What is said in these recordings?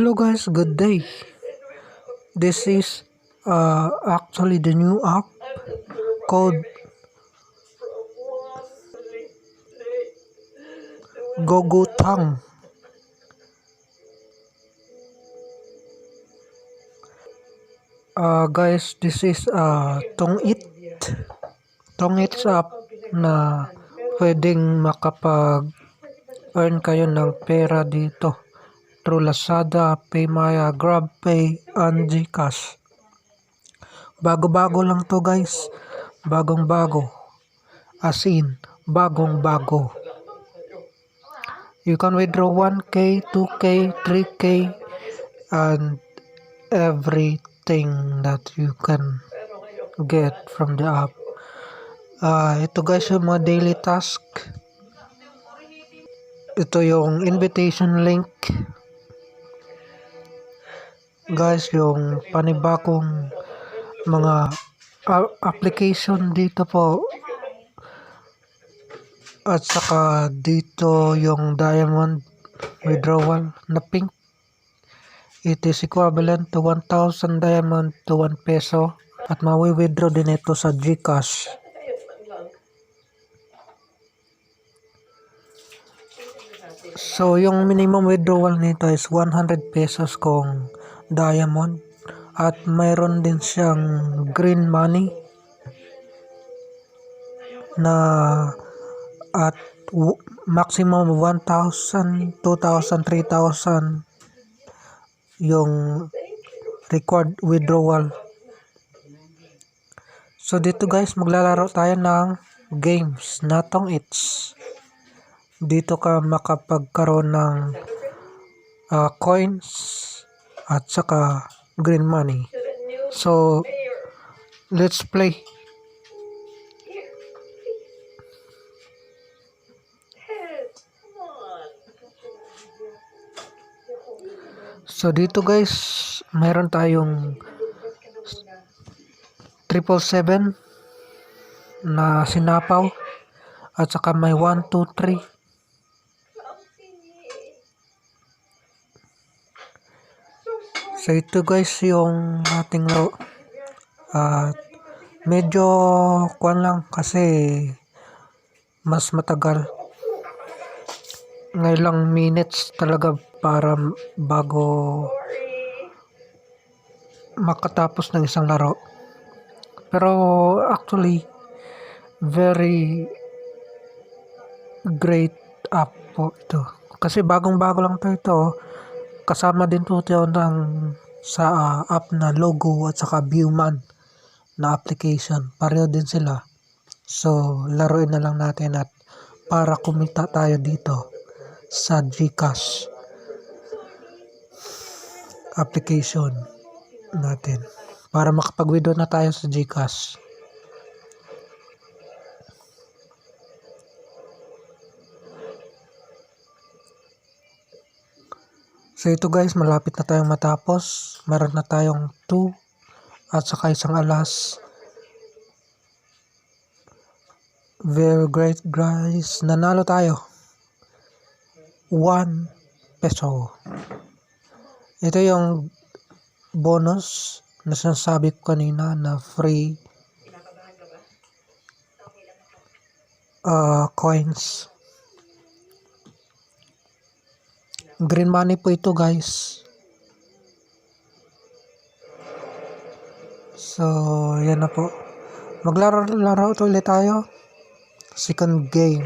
Hello guys, good day. This is actually the new app called Gogotang. Guys, this is Tongit app na pwedeng makapag-earn kayo ng pera dito through Lazada, Paymaya, GrabPay, and GCash. Bago-bago lang to guys. Bagong-bago. As in, bagong-bago. You can withdraw 1K, 2K, 3K, and everything that you can get from the app. Ito guys yung mga daily task. Ito yung invitation link. Guys, yung panibagong mga application dito po. At saka dito yung diamond withdrawal na pink. It is equivalent to 1,000 diamond to 1 peso. At mawi-withdraw din ito sa GCash. So yung minimum withdrawal nito is 100 pesos kung diamond. At mayroon din siyang green money na at maximum 1,000, 2,000, 3,000 yung required withdrawal. So dito guys, maglalaro tayo ng games na Tongits. Dito ka makapagkaroon ng coins at saka green money. So let's play. So dito guys, meron tayong 777 na sinapaw at saka may 1, 2, 3. So ito guys yung ating laro. Medyo kuwan lang kasi mas matagal. Ngailang minutes talaga para bago makatapos ng isang laro. Pero actually, very great app po ito. Kasi bagong-bago lang ito. Kasama din po ito sa app na Logo at saka Viewman na application. Pareho din sila. So, laruin na lang natin at para kumita tayo dito sa GCash application natin. Para makapag-withdraw na tayo sa GCash. So ito guys, malapit na tayong matapos. Meron na tayong 2 at saka isang alas. Very great guys. Nanalo tayo. 1 peso. Ito yung bonus na sinasabi ko kanina na free coins. Green money po ito guys. So yan na po. Maglaro ulit tayo. Second game.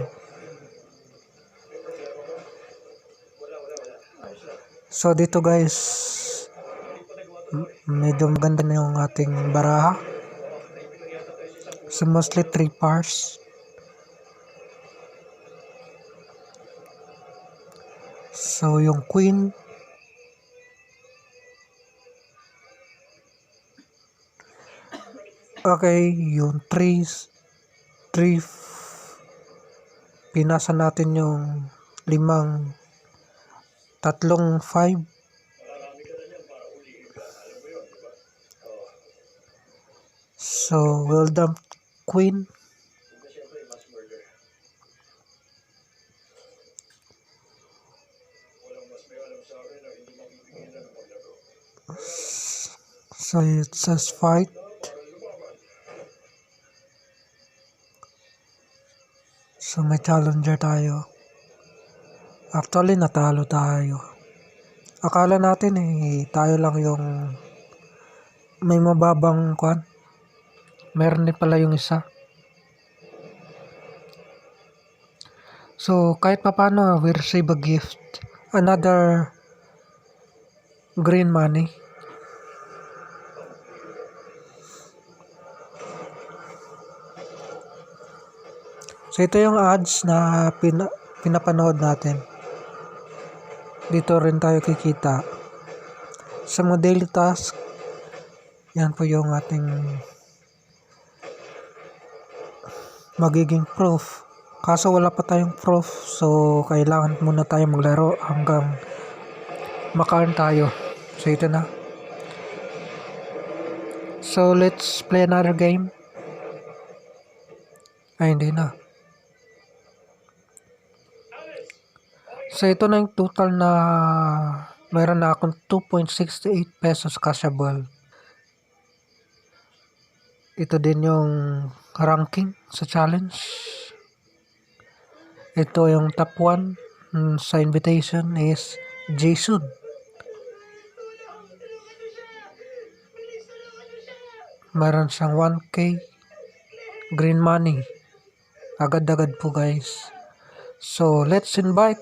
So dito guys, medyo maganda na yung ating baraha. So mostly 3 pairs. So yung queen, okay, yung 3 pinasa natin yung 3 5. So we'll dump queen. So it says fight. So may challenger tayo. Actually natalo tayo. Akala natin tayo lang yung may mababang kwan. Meron din pala yung isa. So kahit papano we receive a gift. Another green money. So ito yung ads na pinapanood natin. Dito rin tayo kikita. Sa mga daily task, yan po yung ating magiging proof. Kaso wala pa tayong proof, so kailangan muna tayo maglaro hanggang maka-earn tayo. So ito na. So let's play another game. Ay hindi na. So ito na yung total na mayroon na akong 2.68 pesos cashable. Ito din yung ranking sa challenge. Ito yung top 1 sa invitation is Jason. Mayroon siyang 1K green money. Agad-agad po guys. So let's invite